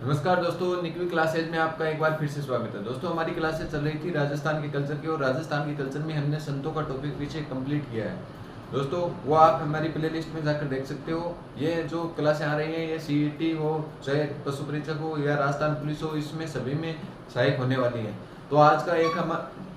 नमस्कार दोस्तों, निकवी क्लासेज में आपका एक बार फिर से स्वागत है। दोस्तों, हमारी क्लासेज चल रही थी राजस्थान के कल्चर की, और राजस्थान के कल्चर में हमने संतों का टॉपिक पीछे कंप्लीट किया है। दोस्तों, वो आप हमारी प्लेलिस्ट में जाकर देख सकते हो। ये जो क्लासें आ रही हैं, ये सीईटी हो, चाहे पशु परीक्षक हो या राजस्थान पुलिस हो, इसमें सभी में सहायक होने वाली है। तो आज का एक हम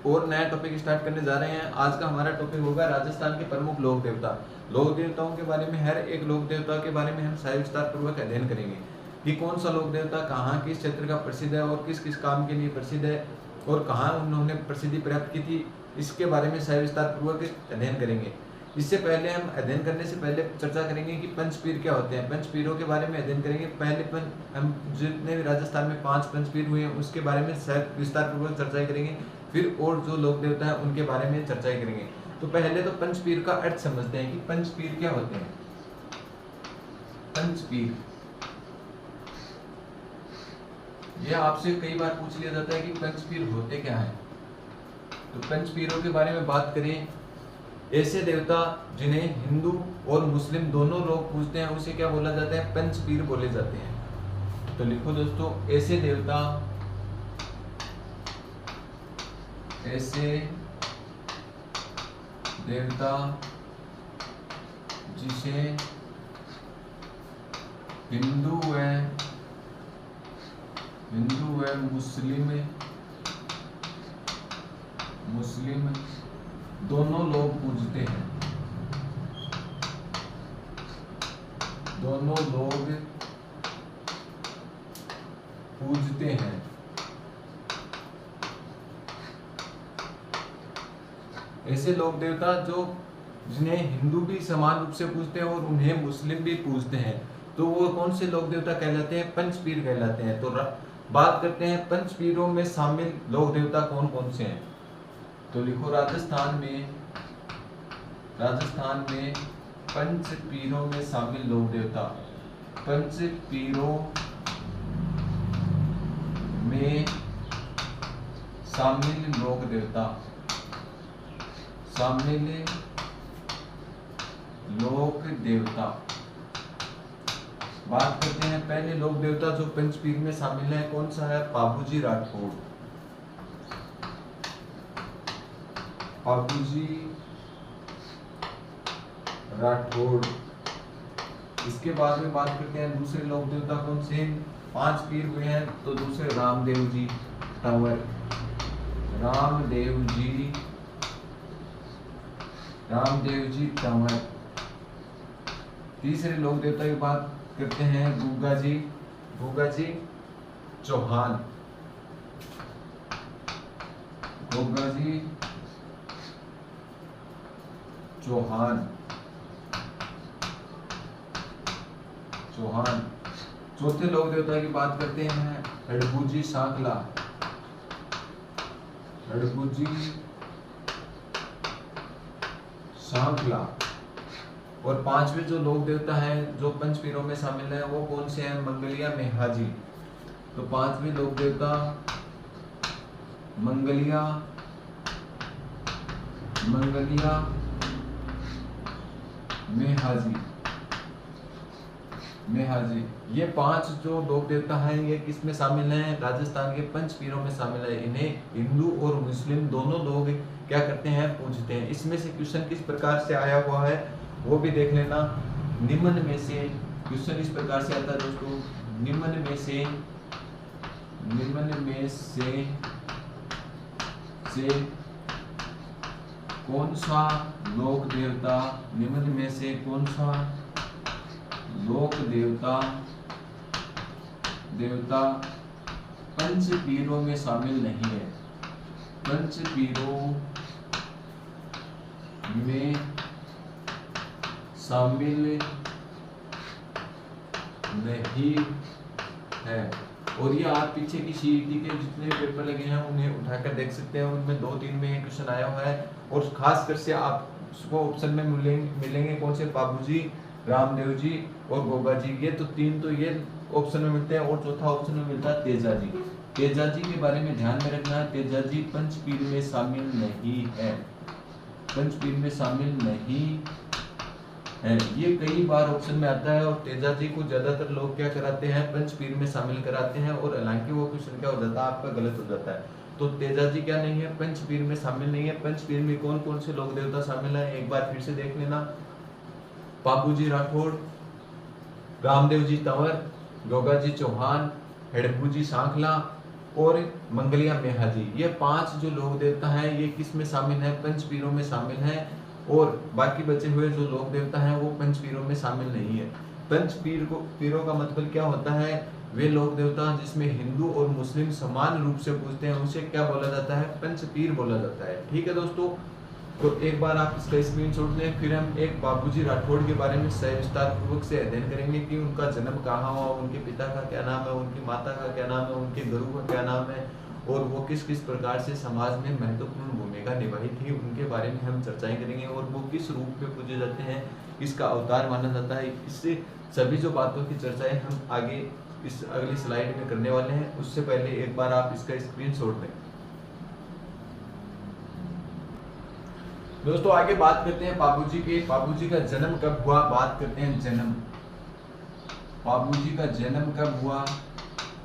और नया टॉपिक स्टार्ट करने जा रहे हैं। आज का हमारा टॉपिक होगा राजस्थान के प्रमुख लोक देवता। लोक देवताओं के बारे में, हर एक लोक देवता के बारे में हम विस्तार पूर्वक अध्ययन करेंगे कि कौन सा लोक देवता कहाँ किस क्षेत्र का प्रसिद्ध है और किस किस काम के लिए प्रसिद्ध है और कहाँ उन्होंने प्रसिद्धि प्राप्त की थी। इसके बारे में विस्तार पूर्वक अध्ययन करेंगे। इससे पहले हम अध्ययन करने से पहले चर्चा करेंगे कि पंचपीर क्या होते हैं। पंचपीरों के बारे में अध्ययन करेंगे। पहले हम जितने भी राजस्थान में 5 पंचपीर हुए हैं उसके बारे में विस्तार पूर्वक चर्चा करेंगे। फिर और जो लोक देवता है उनके बारे में चर्चा करेंगे। तो पहले तो पंचपीर का अर्थ समझते हैं कि पंचपीर क्या होते हैं। पंचपीर, यह आपसे कई बार पूछ लिया जाता है कि पंचपीर होते क्या हैं। तो पंचपीरों के बारे में बात करें, ऐसे देवता जिन्हें हिंदू और मुस्लिम दोनों लोग पूजते हैं उसे क्या बोला जाता है, पंचपीर बोले जाते हैं। तो लिखो दोस्तों, ऐसे देवता जिसे हिंदू व मुस्लिम दोनों लोग पूजते हैं। ऐसे लोक देवता जिन्हें हिंदू भी समान रूप से पूजते हैं और उन्हें मुस्लिम भी पूजते हैं, तो वो कौन से लोक देवता कहलाते हैं, पंचपीर कहलाते हैं। तो बात करते हैं पंचपीरों में शामिल लोक देवता कौन कौन से हैं। तो लिखो, राजस्थान में पंचपीरों में शामिल लोक देवता। पंचपीरों में शामिल लोक देवता, बात करते हैं पहले लोक देवता जो पंचपीर में शामिल है, कौन सा है, पाबूजी राठौड़। इसके बाद में बात करते हैं दूसरे लोक देवता कौन से, 5 पीर हुए हैं। तो दूसरे रामदेव जी तंवर। तीसरे लोक देवता की बात करते हैं गुग्गा जी चौहान। चौथे लोक देवता की बात करते हैं हड़बूजी सांकला। और 5वें जो लोक देवता हैं जो पंचपीरों में शामिल है वो कौन से हैं, मंगलिया मेहाजी। तो 5वें लोक देवता मंगलिया मेहाजी। ये 5 जो लोक देवता हैं ये किस में शामिल हैं, राजस्थान के पंचपीरों में शामिल है। इन्हें हिंदू और मुस्लिम दोनों लोग क्या करते हैं, पूजते हैं। इसमें से क्वेश्चन किस प्रकार से आया हुआ है वो भी देख लेना। निम्न में से क्वेश्चन इस प्रकार से आता है दोस्तों, निम्न में से कौन सा लोक देवता पंचपीरों में शामिल नहीं है। पंचपीरों में शामिल नहीं है। और ये आप पीछे की सीईटी के जितने पेपर लगे हैं उन्हें उठाकर देख सकते हैं। उनमें 2-3 में ये क्वेश्चन आया हुआ है। और खासकर से आपको ऑप्शन में मिलेंगे कौन से, बाबूजी, रामदेव जी और गोगा जी। ये तो 3 तो ये ऑप्शन में मिलते हैं। और चौथा ऑप्शन में मिलता है तेजा जी। तेजा जी के बारे में ध्यान में रखना है, तेजा जी पंचपीर में शामिल नहीं है। पंचपीर में शामिल नहीं है। ये कई बार ऑप्शन में आता है और तेजाजी को ज्यादातर लोग क्या कराते हैं, पंचपीर में शामिल कराते हैं, और हालांकि वो क्वेश्चन क्या हो जाता है आपका गलत हो जाता है। तो तेजाजी क्या नहीं है, पंचपीर में शामिल नहीं है। पंचपीर में कौन कौन से लोक देवता शामिल है एक बार फिर से देख लेना। बाबूजी राठौड़, रामदेव जी तंवर, गोगा जी चौहान, हेड़पू जी सांखला और मंगलिया मेहा जी। ये 5 जो लोक देवता हैं ये किस में शामिल है, पंचपीरों में शामिल है। और बाकी बचे हुए जो लोक देवता हैं वो पंचपीरों में शामिल नहीं है। पीरों का मतलब क्या होता है, वे लोक देवता जिसमें हिंदू और मुस्लिम समान रूप से पूजते हैं उसे क्या बोला जाता है, पंचपीर बोला जाता है। ठीक है दोस्तों, तो एक बार आप इसका स्क्रीनशॉट लें। फिर हम एक बाबूजी राठौड़ के बारे में सविस्तार पूर्वक से अध्ययन करेंगे कि उनका जन्म कहाँ हुआ, उनके पिता का क्या नाम है, उनकी माता का क्या नाम है, उनके गुरु का क्या नाम है, और वो किस किस प्रकार से समाज में महत्वपूर्ण भूमिका निभाई थी, उनके बारे में हम चर्चाएं करेंगे। और वो किस रूप में पूजे जाते हैं, इसका अवतार माना जाता है। इससे सभी जो बातों की चर्चाएं हम आगे इस अगली स्लाइड में करने वाले हैं। उससे पहले एक बार आप इसका स्क्रीनशॉट लें। दोस्तों आगे बात करते हैं बाबूजी के। बाबूजी का जन्म कब हुआ, बात करते हैं जन्म। बाबूजी का जन्म कब हुआ,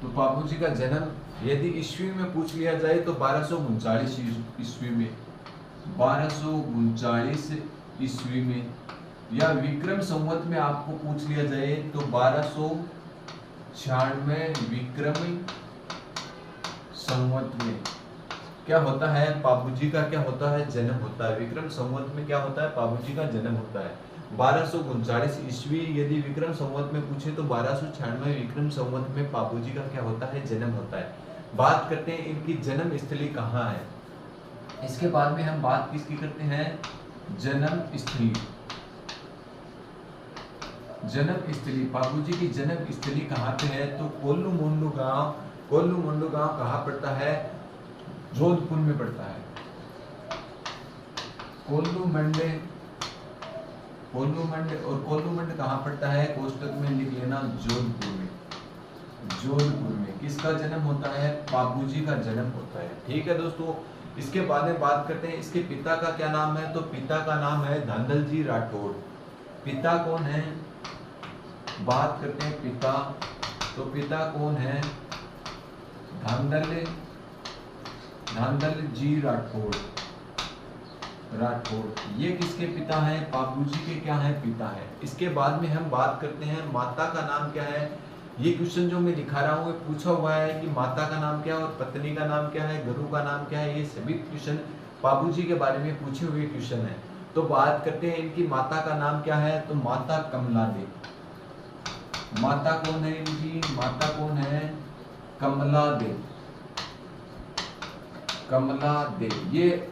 तो बाबूजी का जन्म यदि ईस्वी में पूछ लिया जाए तो 1239 ईस्वी में, 1239 ईस्वी में, या विक्रम संवत में आपको पूछ लिया जाए तो 1296 विक्रम संवत में क्या होता है, बाबूजी का क्या होता है, जन्म होता है। विक्रम संवत में क्या होता है, बाबूजी का जन्म होता है 1239 ईस्वी। यदि विक्रम संवत में पूछे तो 1296 विक्रम संवत में बाबूजी का क्या होता है, जन्म होता है। बात करते हैं इनकी जन्म स्थली कहाँ है। इसके बाद में हम बात किसकी करते हैं, जन्म स्थली। जन्म स्थली, बाबूजी की जन्म स्थली कहाँ पे है, तो कोल्लू मुंडू गांव। कोल्लू मुंडू गांव कहाँ पड़ता है, जोधपुर में पड़ता है। कोल्लू मंडे, और कोल्लू मंड कहाँ पड़ता है, कोष्टक में लिख लेना, जोधपुर में। जोधपुर में किसका जन्म होता है, बाबूजी का जन्म होता है। ठीक है दोस्तों, इसके बाद में बात करते हैं इसके पिता का क्या नाम है, तो पिता का नाम है धांधल जी राठौड़। पिता कौन है, बात करते हैं पिता, तो पिता कौन है, धांधल जी राठौड़। ये किसके पिता हैं, बाबूजी के क्या है, पिता है। इसके बाद में हम बात करते हैं माता का नाम क्या है। ये क्वेश्चन जो मैं दिखा रहा हूँ पूछा हुआ है कि माता का नाम क्या है और पत्नी का नाम क्या है, गुरु का नाम क्या है। ये सभी क्वेश्चन बाबूजी के बारे में पूछे हुए क्वेश्चन है। तो बात करते हैं इनकी माता का नाम क्या है, तो माता कमला दे। माता कौन है इनकी, माता कौन है, कमला दे। कमला दे। ये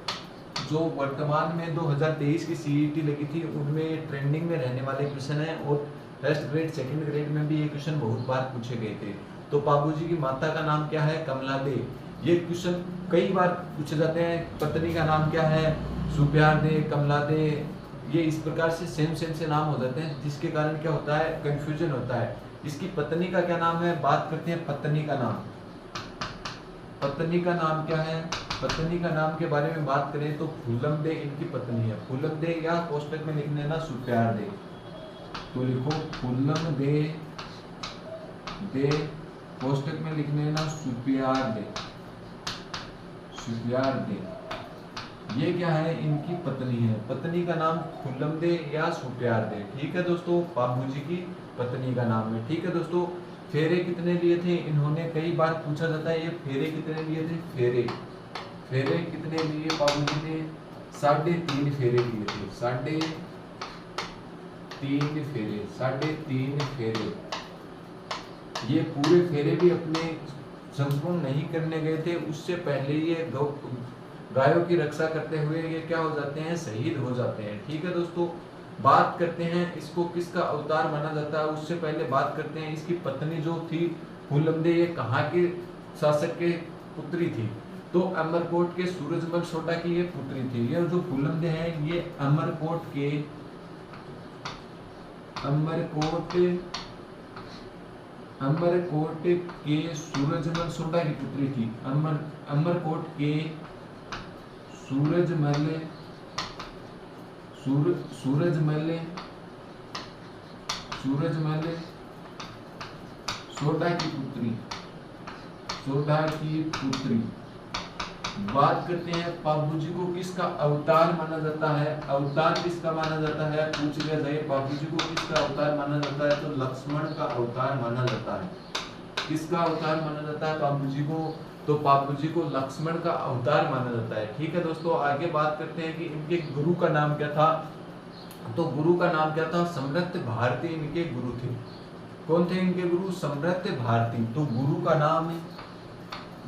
जो वर्तमान में 2023 की सीईटी लगी थी उनमें ट्रेंडिंग में रहने वाले क्वेश्चन है, और फर्स्ट ग्रेड सेकंड ग्रेड में भी ये क्वेश्चन बहुत बार पूछे गए थे। तो बाबूजी की माता का नाम क्या है, कमला दे। ये क्वेश्चन कई बार पूछे जाते हैं। पत्नी का नाम क्या है, सुप्यार दे, कमला दे। ये इस प्रकार से सेम से नाम हो जाते हैं, जिसके कारण क्या होता है, कंफ्यूजन होता है। इसकी पत्नी का क्या नाम है, बात करते हैं पत्नी का नाम। पत्नी का नाम क्या है, पत्नी का नाम के बारे में बात करें तो फूलम दे इनकी पत्नी है। फूलम दे, या कोष्टक में लिख लेना सुप्यार दे। तो लिखो फूलम दे, कोष्टक में लिख लेना सुप्यार दे। सुप्यार दे ये क्या है, इनकी पत्नी है। पत्नी का नाम फूलम दे या सुप्यार दे। ठीक है दोस्तों, बाबूजी की पत्नी का नाम है। ठीक है दोस्तों, फेरे कितने लिए थे इन्होंने, कई बार पूछा जाता है ये फेरे कितने लिए थे। फेरे कितने लिए बाबूजी ने, 3.5 फेरे लिए थे। 3.5 फेरे। ये पूरे फेरे भी अपने संपूर्ण नहीं करने गए थे, उससे पहले ये गायों की रक्षा करते हुए ये क्या हो जाते हैं, शहीद हो जाते हैं। ठीक है दोस्तों, बात करते हैं इसको किसका अवतार माना जाता है। उससे पहले बात करते हैं इसकी पत्नी जो थी फूलम दे, ये कहाँ के शासक के पुत्री थी, तो अमरकोट के सूरजमल सोटा की ये पुत्री थी। ये जो फूलम दे है ये अमरकोट के सूरजमल सोटा की पुत्री थी। अमरकोट के सूरजमल सूरजमल सोडा की पुत्री, सोडा की पुत्री। बात करते हैं बाबूजी को किसका अवतार माना जाता है, अवतार किसका माना जाता है, पूछ लिया जाए बाबूजी को किसका अवतार माना जाता है, तो लक्ष्मण का अवतार माना जाता है। किसका अवतार माना जाता है बाबूजी को, तो बाबूजी को लक्ष्मण का अवतार माना जाता है। ठीक है दोस्तों, आगे बात करते हैं कि इनके गुरु का नाम क्या था, तो गुरु का नाम क्या था, समृद्ध भारती इनके गुरु थे। कौन थे इनके गुरु, समृद्ध भारती। तो गुरु का नाम है,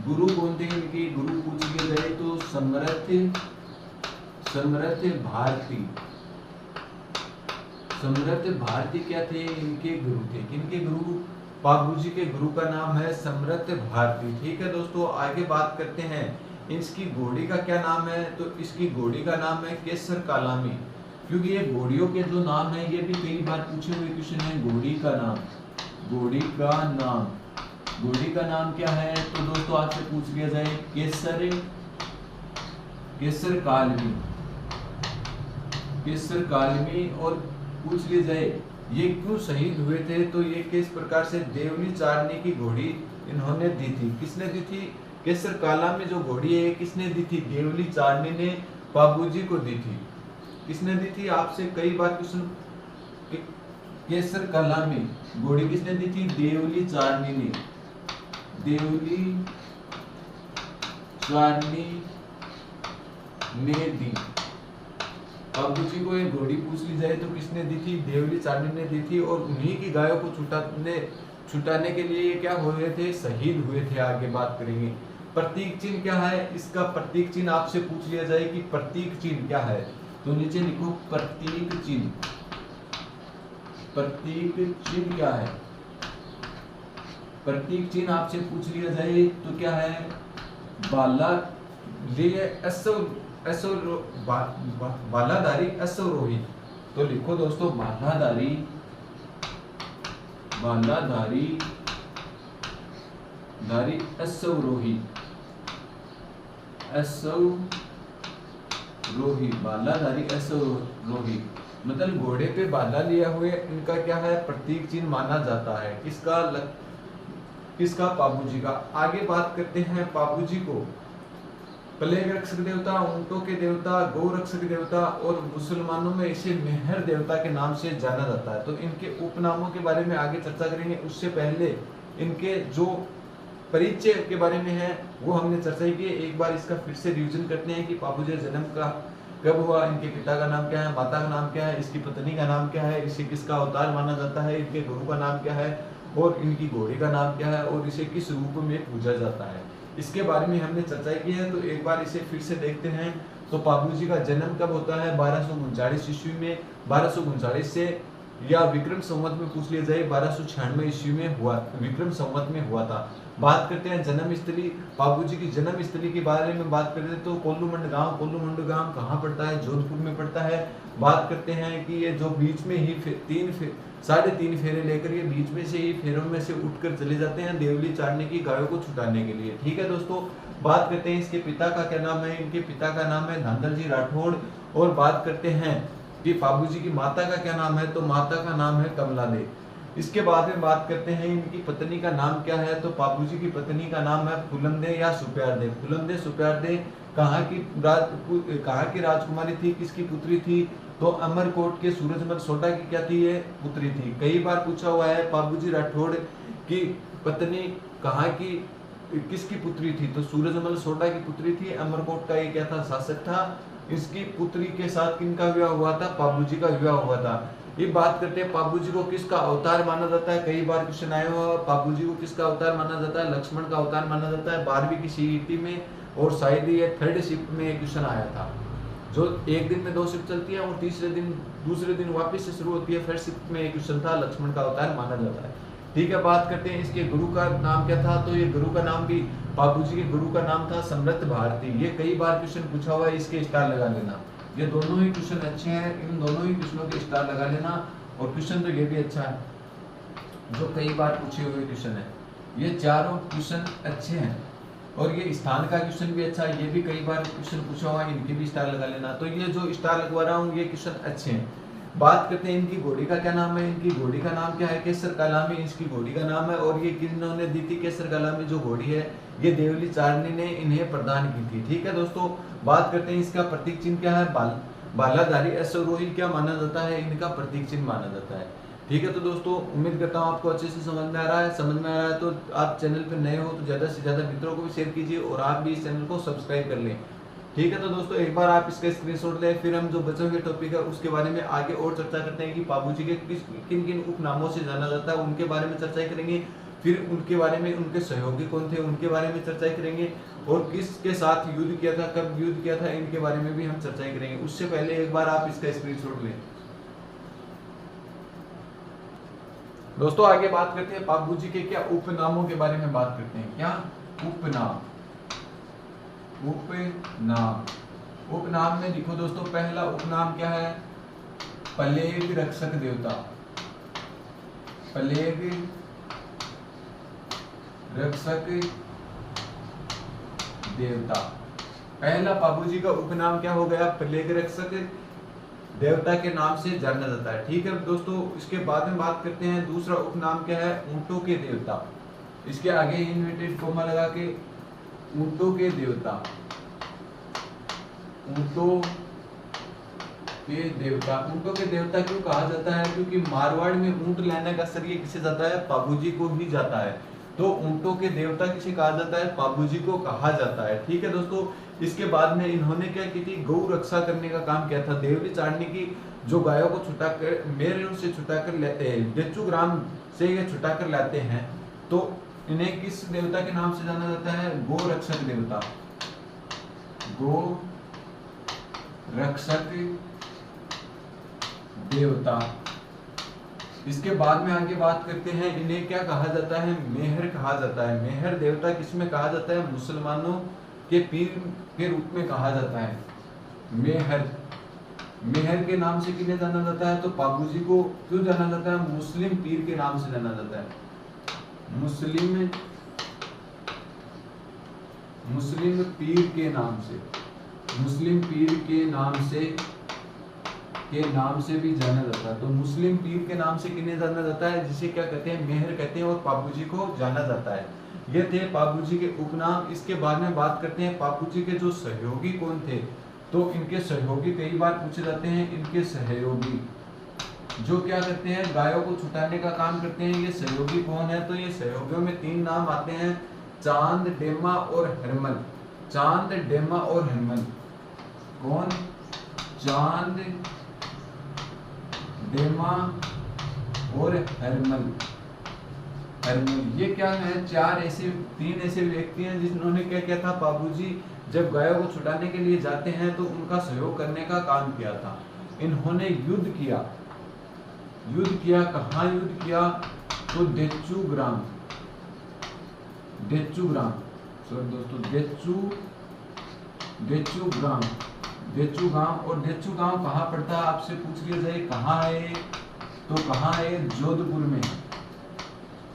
गुरु कौन थे इनके, गुरु पूछ लिए गए तो समृद्ध भारती। समृद्ध भारती क्या थे, इनके गुरु थे। किनके गुरु, बाबूजी के गुरु का नाम है समृद्ध भारती। ठीक है दोस्तों, आगे बात करते हैं इसकी घोड़ी का क्या नाम है, तो इसकी घोड़ी का नाम है केसर कालामी। क्योंकि ये घोड़ियों के जो नाम है ये भी कई बार पूछे हुए क्वेश्चन है। घोड़ी का नाम, घोड़ी का नाम, घोड़ी का नाम क्या है, तो दोस्तों आपसे पूछ लिया जाए केसर कालमी, केसर कालमी। और पूछ लिया जाए ये क्यों शहीद हुए थे, तो ये किस प्रकार से देवनी चारनी की घोड़ी इन्होंने दी थी। किसने दी थी, केसर काला में जो घोड़ी है किसने दी थी, देवली चारनी ने बाबूजी को दी थी। किसने दी थी, आपसे कई बार क्वेश्चन, केसर काला में घोड़ी किसने दी थी, देवली चारनी ने, देवली चारनी ने दी। बाबूजी को एक घोड़ी पूछ ली जाए तो किसने दी थी, देवली चारनी ने दी थी। और उन्हीं की गायों को छुटाने के लिए ये क्या हुए थे, शहीद हुए थे। आगे बात करेंगे। प्रतीक चिन्ह क्या है, इसका प्रतीक चिन्ह आपसे पूछ लिया जाए कि प्रतीक चिन्ह क्या है, तो नीचे लिखो प्रतीक चिन्ह। प्रतीक चिन्ह क्या है, प्रतीक चिन्ह आपसे पूछ लिया जाए तो क्या है, बालाधारी अश्वरोही। तो लिखो दोस्तों बालाधारी अश्वरोही, बालाधारी अश्वरोही मतलब घोड़े पे बाला लिया हुए इनका क्या है, प्रतीक चिन्ह माना जाता है। किसका, बाबूजी का। आगे बात करते हैं बाबूजी को प्लेग रक्षक देवता, ऊंटों के देवता, गौ रक्षक देवता और मुसलमानों में इसे मेहर देवता के नाम से जाना जाता है। तो इनके उपनामों के बारे में आगे चर्चा करेंगे। उससे पहले इनके जो परिचय के बारे में है वो हमने चर्चा की। एक बार इसका फिर से रिवीजन करते हैं कि बाबूजी जन्म का कब हुआ, इनके पिता का नाम क्या है, माता का नाम क्या है, इसकी पत्नी का नाम क्या है, इसे किसका अवतार माना जाता है, इनके गुरु का नाम क्या है और इनकी घोड़ी का नाम क्या है और इसे किस रूप में पूजा जाता है। इसके बारे में हमने चर्चा की है। तो एक बार इसे फिर से देखते हैं। तो बाबूजी का जन्म कब होता है, 1239 ईस्वी में, 1239 से या विक्रम संवत में पूछ लिया जाए 1296 ईस्वी में हुआ, विक्रम संवत में हुआ था। बात करते हैं जन्म स्थली, बाबूजी की जन्म स्थली के बारे में बात करते हैं तो कोल्लूमंड गांव कहाँ पड़ता है, जोधपुर में पड़ता है। बात करते हैं कि ये जो बीच में ही साढ़े तीन फेरे लेकर ये बीच में से ही फेरों में से उठकर चले जाते हैं देवली चारने की गायों को छुटाने के लिए। ठीक है दोस्तों, बात करते हैं इसके पिता का क्या नाम है, इनके पिता का नाम है धांधल जी राठौड़। और बात करते हैं कि बाबूजी की माता का क्या नाम है, तो माता का नाम है कमला दे। इसके बाद में बात करते हैं इनकी पत्नी का नाम क्या है, तो बाबूजी की पत्नी का नाम है फुलंदे या सुप्यारदे। फुलंदे सुप्यारदे कहाँ की राजकुमारी थी, किसकी पुत्री थी, तो अमरकोट के सूरजमल सोडा की क्या थी, ये पुत्री थी। कई बार पूछा हुआ है बाबूजी राठौड़ की पत्नी कहाँ की किसकी पुत्री थी, तो सूरजमल सोडा की पुत्री थी। अमरकोट का ये क्या था, शासक था। इसकी पुत्री के साथ किनका विवाह हुआ था, बाबूजी का विवाह हुआ था। ये बात करते हैं बाबूजी को किसका अवतार माना जाता है, कई बार क्वेश्चन आया हुआ, बाबूजी को किसका अवतार माना जाता है, लक्ष्मण का अवतार माना जाता है 12वीं की सीईटी में। और शायद ये 3rd शिफ्ट में क्वेश्चन आया था, जो एक दिन में 2 शिफ्ट चलती है और दूसरे दिन वापस से शुरू होती है। 1st शिफ्ट में एक क्वेश्चन था, लक्ष्मण का अवतार माना जाता है। ठीक है, बात करते हैं इसके गुरु का नाम क्या था, तो ये गुरु का नाम भी बाबूजी के गुरु का नाम था समृद्ध भारती। ये कई बार क्वेश्चन पूछा हुआ है, इसके स्टार लगा लेना। ये दोनों ही क्वेश्चन अच्छे हैं, इन दोनों ही क्वेश्चनों के स्टार लगा लेना। और क्वेश्चन तो ये भी अच्छा है जो कई बार पूछे हुए क्वेश्चन है। ये चारों क्वेश्चन अच्छे हैं और ये स्थान का क्वेश्चन भी अच्छा है, ये भी कई बार क्वेश्चन पूछा हुआ है, इनके भी स्टार लगा लेना। तो ये जो स्टार लगवा रहा हूँ ये क्वेश्चन अच्छे हैं। बात करते हैं इनकी घोड़ी का क्या नाम है। इनकी घोड़ी का नाम क्या है, केसर कालामी इसकी घोड़ी का नाम है। और ये किन्होंने दी थी केसर कालामी जो घोड़ी है, ये देवली चारनी ने इन्हें प्रदान की थी। ठीक है दोस्तों, बात करते हैं इसका प्रतीक चिन्ह क्या है, बालाधारी अश्वरोही क्या माना जाता है, इनका प्रतीक चिन्ह माना जाता है। ठीक है, तो दोस्तों उम्मीद करता हूँ आपको अच्छे से समझ में आ रहा है। समझ में आ रहा है तो आप चैनल पर नए हो तो ज़्यादा से ज़्यादा मित्रों को भी शेयर कीजिए और आप भी इस चैनल को सब्सक्राइब कर लें। ठीक है, तो दोस्तों एक बार आप इसका स्क्रीनशॉट लें, फिर हम जो बचे हुए टॉपिक है उसके बारे में आगे और चर्चा करते हैं कि बाबूजी के किन किन उपनामों से जाना जाता है, उनके बारे में चर्चा करेंगे। फिर उनके बारे में, उनके सहयोगी कौन थे उनके बारे में चर्चा करेंगे, और किसके साथ युद्ध किया था, कब युद्ध किया था, इनके बारे में भी हम चर्चा करेंगे। उससे पहले एक बार आप इसका स्क्रीनशॉट लें। दोस्तों आगे बात करते हैं बाबूजी के क्या उपनामों के बारे में बात करते हैं। क्या उपनाम, उपनाम में देखो दोस्तों, पहला उपनाम क्या है, प्लेग रक्षक देवता। प्लेग रक्षक देवता, पहला बाबूजी का उपनाम क्या हो गया, प्लेग रक्षक देवता के नाम से जाना जाता है। ठीक है दोस्तों, इसके बाद में बात करते हैं दूसरा उपनाम क्या है, ऊंटों के देवता। इसके आगे इन्वर्टेड कोमा लगा के ऊंटों के देवता, ऊंटों के देवता। ऊंटों के देवता क्यों कहा जाता है, क्योंकि मारवाड़ में ऊंट लाने का श्रेय किसे जाता है, बाबूजी को ही जाता है। तो ऊंटों के देवता किसे कहा जाता है, बाबूजी को कहा जाता है। ठीक है दोस्तों, इसके बाद में इन्होंने क्या की थी, गौ रक्षा करने का काम किया था। देवली चारनी की जो गायों को छुटाकर मेरे से छुटाकर लेते हैं, डेचू ग्राम से ये छुटाकर लाते हैं, तो इन्हें किस देवता के नाम से जाना जाता है, गौ रक्षक देवता। गौ रक्षक देवता। इसके बाद में आगे बात करते हैं, इन्हें क्या कहा जाता है, मेहर कहा जाता है। मेहर देवता किसमें कहा जाता है, मुसलमानों के पीर के रूप में कहा जाता है। मेहर, मेहर के नाम से किन्हें जाना जाता है, तो बाबूजी को क्यों जाना जाता है, मुस्लिम पीर के नाम से जाना जाता है। मुस्लिम पीर के नाम से, मुस्लिम पीर के नाम से भी जाना जाता है। तो मुस्लिम पीर के नाम से किन्हें जाना जाता है, जिसे क्या कहते हैं, मेहर कहते हैं, और बाबूजी को जाना जाता है। ये थे बाबूजी के उपनाम। इसके बाद में बात करते हैं बाबूजी के जो सहयोगी कौन थे, तो इनके सहयोगी कई बार पूछे जाते हैं। इनके सहयोगी जो क्या करते हैं, गायों को छुटाने का काम करते हैं, ये सहयोगी कौन है, तो ये सहयोगियों में 3 नाम आते हैं, चांद, डेमा और हरमल। चांद, डेमा और हरमल। कौन, चांद, डेमा और हरमल। ये क्या है, 3 ऐसे व्यक्ति हैं जिन्होंने क्या किया था, बाबूजी जब गायों को छुटाने के लिए जाते हैं तो उनका सहयोग करने का काम किया था। इन्होंने युद्ध किया। कहाँ युद्ध किया, तो डेचू ग्राम, सॉरी दोस्तों, डेचू गांव। और डेचू गांव कहाँ पड़ता है, आपसे पूछ लिया जाए कहाँ है, तो कहाँ है, जोधपुर में।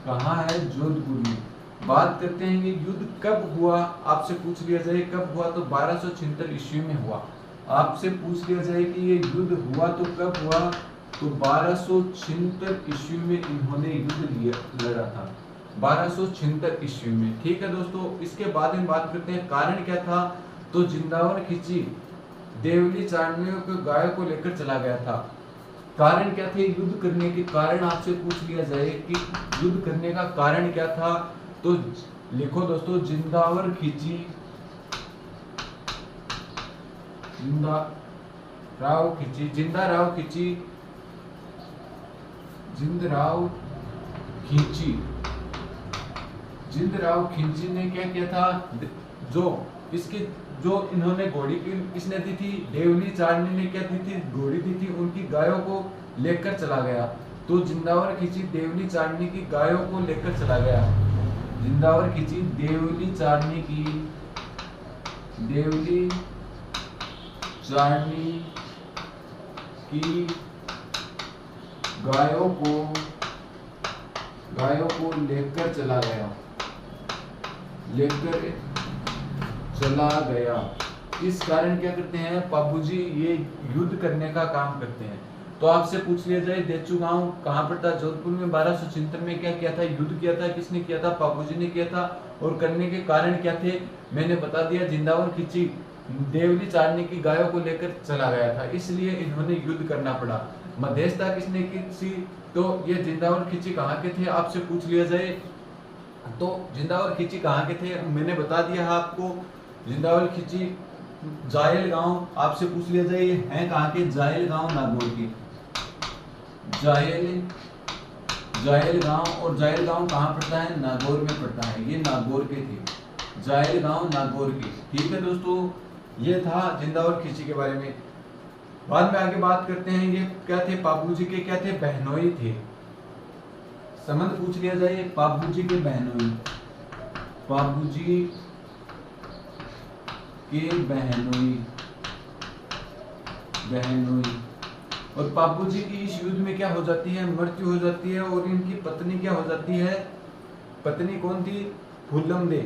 कहाँ है, जोधपुर में। बात करते हैं ये युद्ध कब हुआ, आपसे पूछ लिया जाए कब हुआ, तो 1276 ईस्वी में हुआ। आपसे पूछ लिया जाए कि ये युद्ध हुआ तो कब हुआ, तो 1276 ईस्वी में इन्होंने युद्ध लड़ा था, 1276 ईस्वी में। ठीक है दोस्तों, इसके बाद में बात करते हैं कारण क्या था, तो जिंदावर खिंची देवली चारनियों को गायों को लेकर चला गया था। कारण क्या थे युद्ध करने के कारण, आपसे पूछ लिया जाए कि युद्ध करने का कारण क्या था, तो लिखो दोस्तों, जिंदावर खिंची, जिंदराव खिंची ने क्या किया था, जो इन्होंने घोड़ी की किसने दी थी, देवली चारनी ने क्या दी थी, घोड़ी दी थी, उनकी गायों को लेकर चला गया। तो जिंदावर खिंची देवली चारनी की गायों को लेकर चला गया। जिंदावर खिंची देवली चारनी की गायों को लेकर चला गया। इस कारण क्या करते हैं बाबूजी, ये युद्ध करने का काम करते हैं। तो आपसे पूछ लिया जाए देचू गांव कहाँ पर था, जोधपुर में। 1276 में क्या किया था, युद्ध किया था, किसने किया था, पापूजी ने किया था, और करने के कारण क्या थे, मैंने बता दिया। जिंदावर खिंची, देवली चारने की गायों को लेकर चला गया था, इसलिए इन्होंने युद्ध करना पड़ा। मध्यस्थता किसने की थी, तो ये जिंदावर खिंची कहाँ के थे, आपसे पूछ लिया जाए तो जिंदावर खिंची कहाँ के थे, मैंने बता दिया आपको। जिंदावर खिंची जायल गांव, आपसे पूछ लिया जाए ये है कहाँ के, जायल गांव नागौर के। जायल गांव, और जायल गांव कहाँ पड़ता है, नागौर में पड़ता है, ये नागौर के थे, जायल गांव नागौर के। ठीक है दोस्तों, ये था जिंदावर खिंची के बारे में। बाद में आगे बात करते हैं, ये क्या थे, पापूजी के क्या थे, बहनोई थे। संबंध पूछ लिया जाए, पापूजी के बहनोई, पापूजी के बहनोई, और पापूजी की इस युद्ध में क्या हो जाती है, मृत्यु हो जाती है, और इनकी पत्नी क्या हो जाती है, पत्नी कौन थी, फुल्लमदे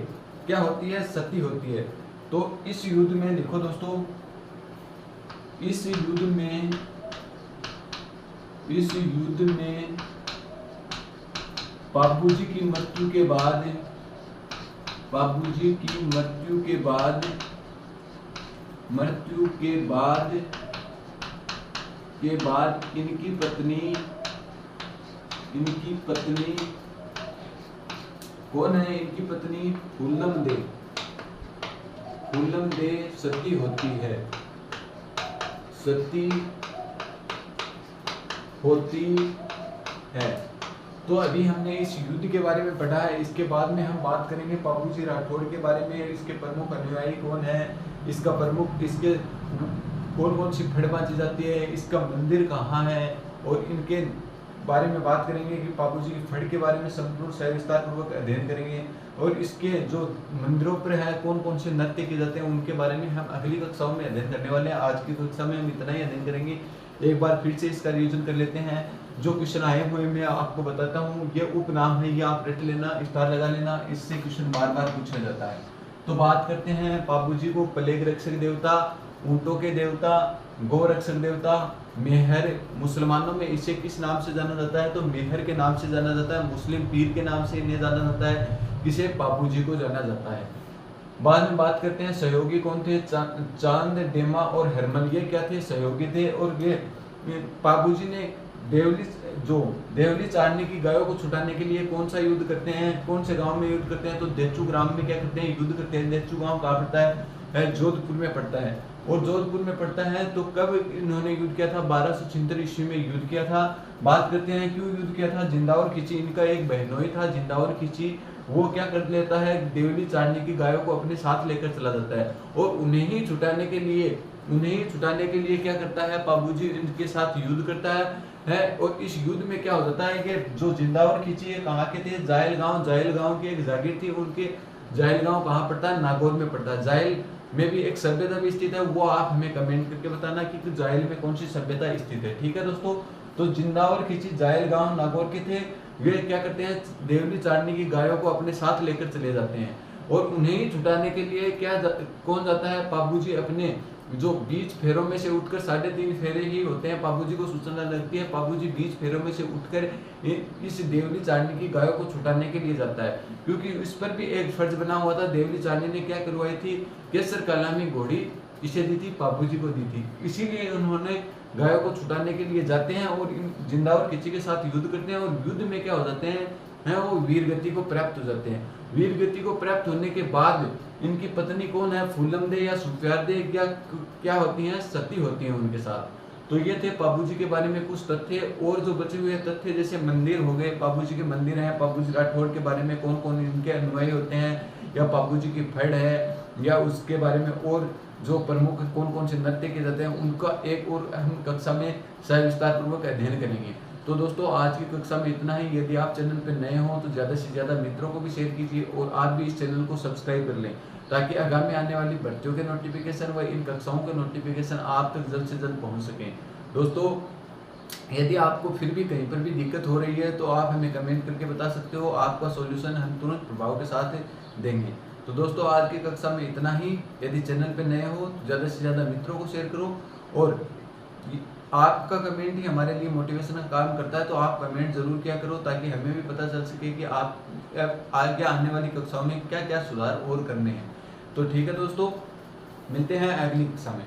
क्या होती है, सती होती है। तो इस युद्ध में लिखो दोस्तों, इस युद्ध में पापूजी की मृत्यु के बाद, इनकी पत्नी कौन है, इनकी पत्नी फुल्लमदे सती होती है, तो अभी हमने इस युद्ध के बारे में पढ़ा है। इसके बाद में हम बात करेंगे पापूजी राठौड़ के बारे में, इसके प्रमुख अनुयायी कौन है, इसका प्रमुख, इसके कौन कौन सी फड़ बांधी जाती है, इसका मंदिर कहाँ है, और इनके बारे में बात करेंगे कि पापूजी की फड़ के बारे में संपूर्ण सविस्तार पूर्वक अध्ययन करेंगे। और इसके जो मंदिरों पर है कौन कौन से नृत्य किए जाते हैं उनके बारे में हम अगली कक्षाओं में अध्ययन करने वाले हैं। आज की कक्षा में हम इतना ही अध्ययन करेंगे। एक बार फिर से इसका रिवीजन कर लेते हैं। जो क्वेश्चन आए हुए मैं आपको बताता हूँ, ये उपनाम है, ये आप रट लेना, स्टार लगा लेना, इससे क्वेश्चन बार बार पूछा जाता है। तो बात करते हैं, पापूजी को प्लेग रक्षक देवता, ऊंटों के देवता, गौ रक्षक देवता, मेहर, मुसलमानों में इसे किस नाम से जाना जाता है, तो मेहर के नाम से जाना जाता है। मुस्लिम पीर के नाम से इन्हें जाना जाता है, किसे, पापूजी को जाना जाता है। बाद में बात करते हैं सहयोगी कौन थे, चांद, डेमा और हरमल, ये क्या थे, सहयोगी थे। और ये पापूजी ने देवली चारने की गायों को छुटाने के लिए कौन सा युद्ध करते हैं, कौन से गांव में युद्ध करते हैं, तो देचू ग्राम में क्या करते हैं, युद्ध करते हैं। देचू गांव कहाँ पड़ता है, जोधपुर में पड़ता है, और जोधपुर में पड़ता है। तो कब इन्होंने युद्ध किया था, 1276 ईस्वी में युद्ध किया था। बात करते हैं क्यों युद्ध किया था, जिंदावर खिंची, इनका एक बहनोई था जिंदावर खिंची, वो क्या कर लेता है, देवली चारने की गायों को अपने साथ लेकर चला जाता है, और उन्हें ही छुटाने के लिए क्या करता है, पापूजी इनके साथ युद्ध करता है। और इस युद्ध में क्या हो जाता है कि जो जिंदावर खिंची है कहाँ के थे, जायल गांव की एक जागीर थी उनके। जायल गांव कहाँ पड़ता है, नागौर में पड़ता है। जायल में भी एक सभ्यता भी स्थित है, वो आप हमें कमेंट करके बताना कि जायल में कौन सी सभ्यता स्थित है। ठीक है दोस्तों, तो जिंदावर खिंची जायल गांव नागौर के थे। वे क्या करते हैं, देवली चारने की गायों को अपने साथ लेकर चले जाते हैं, और उन्हें ही छुटाने के लिए कौन जाता है, पापूजी अपने जो 20 फेरों में से उठकर 3.5 फेरे ही होते हैं, पापूजी को सूचना लगती है, पापूजी 20 फेरों में से उठकर इस देवली चारने की गायों को छुटाने के लिए जाता है। क्योंकि इस पर भी एक फर्ज बना हुआ था, देवली चारने ने क्या करवाई थी, केसर कालामी घोड़ी किसे दी थी, पापूजी को दी थी। इसीलिए उन्होंने गायों को छुटाने के लिए जाते हैं और जिंदावर खिंची के साथ युद्ध करते हैं, और युद्ध में क्या हो जाते हैं वो वीर गति को प्राप्त हो जाते हैं। वीर गति को प्राप्त होने के बाद इनकी पत्नी कौन है, फुल्लमदे या सुफ्यारदे क्या होती हैं, सती होती हैं उनके साथ। तो ये थे पापूजी के बारे में कुछ तथ्य। और जो बचे हुए तथ्य जैसे मंदिर हो गए, पापूजी के मंदिर हैं, पापूजी राठौड़ के बारे में कौन कौन इनके अनुयायी होते हैं, या पापूजी की फड़ है, या उसके बारे में और जो प्रमुख कौन कौन से नृत्य किए जाते हैं, उनका एक और हम कक्षा में सविस्तार पूर्वक अध्ययन करेंगे। तो दोस्तों आज की कक्षा में इतना ही। यदि आप चैनल पर नए हो तो ज़्यादा से ज़्यादा मित्रों को भी शेयर कीजिए, और आप भी इस चैनल को सब्सक्राइब कर लें, ताकि आगामी आने वाली भर्तियों के नोटिफिकेशन व इन कक्षाओं के नोटिफिकेशन आप तक जल्द से जल्द पहुँच सकें। दोस्तों यदि आपको फिर भी कहीं पर भी दिक्कत हो रही है तो आप हमें कमेंट करके बता सकते हो, आपका सॉल्यूशन हम तुरंत प्रभाव के साथ देंगे। तो दोस्तों आज की कक्षा में इतना ही। यदि चैनल पर नए हो तो ज़्यादा से ज़्यादा मित्रों को शेयर करो, और आपका कमेंट ही हमारे लिए मोटिवेशन का काम करता है, तो आप कमेंट जरूर किया करो ताकि हमें भी पता चल सके कि आप आगे आने वाली कक्षाओं में क्या क्या सुधार और करने हैं। तो ठीक है दोस्तों, मिलते हैं अगली कक्षा में।